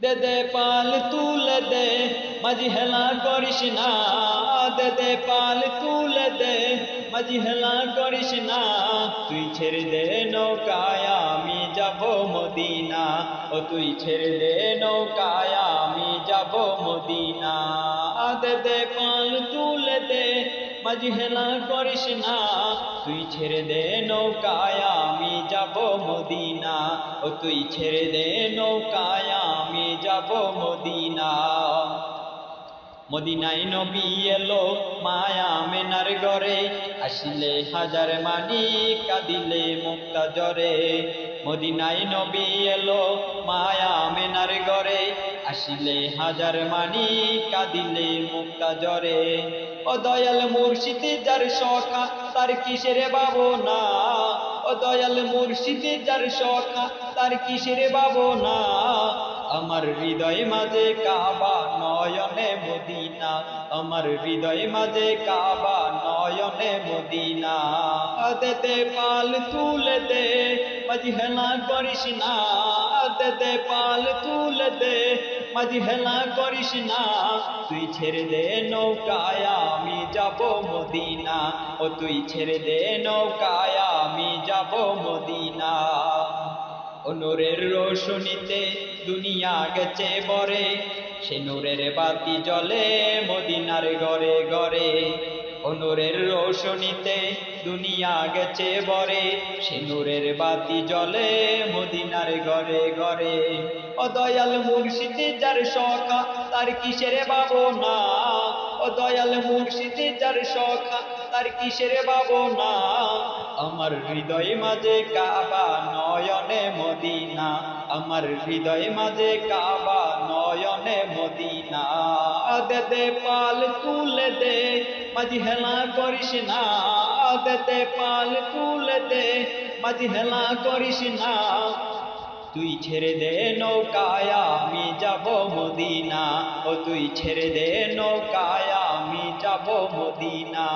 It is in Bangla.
দে দে পাল তুলে দে মাঝি হেলা করিস না, দে দে পাল তুলে দে মাঝি হেলা করিস না। তুই ছেড়ে দে নৌকায় আমি যাব মদিনা, ও তুই ছেড়ে দে নৌকায় আমি যাব মদিনা। দে দে পাল তুলে দে মাঝি হেলা করিস না, তুই ছেড়ে দে নৌকায় আমি যাব মদিনা, ও তুই ছেড়ে দে নৌকায় আমি যাব মদিনা। মদিনায় নবী এলো মায়া মেনার ঘরে, আসিলে হাজার মানি কাঁদিলে মুক্তা জরে। মদিনায় নবী এলো মায়া মেনার ঘরে, আসিলে হাজার মানি কাঁদিলে মুক্তা জরে। ও দয়াল মুর্শিদ যার সখা তার কিসের ভাবনা, ও দয়াল মুর্শিদ যার সখা তার কিসের ভাবনা। আমার হৃদয় মাঝে কাবা নয়নে মদিনা, আমার হৃদয় মাঝে কাবা নয়নে মদিনা। দে দে পাল তুলে দে মাঝি হেলা করিস না, দে দে পাল তুলে দে মাঝি হেলা করিস না। তুই ছেড়ে দে নৌকায় আমি যাব মদিনা, ও তুই ছেড়ে দে নৌকায় আমি যাব মদিনা। ও নূরের রোশনীতে দুনিয়া গেছে বরে, সে নূরের বাতি জ্বলে মদিনার ঘরে ঘরে। ও নূরের রোশনীতে দুনিয়া গেছে বরে, সে নূরের বাতি জ্বলে মদিনার ঘরে ঘরে। ও দয়াল মুর্শিদ যার সখা তার কিসের ভাবনা, ও দয়াল মুর্শিদ যার সখা তার কিসের ভাবনা। আমার হৃদয় মাঝে কাবা নয়নে মদিনা, আমার হৃদয় মাঝে কাবা নয়নে মদিনা। দে দে পাল তুলে দে মাঝি হেলা করিস না, দে দে পাল তুলে দে মাঝি হেলা করিস না। তুই ছেড়ে দে নৌকায় আমি যাব মদিনা, ও তুই ছেড়ে দে নৌকায় আমি যাব মদিনা।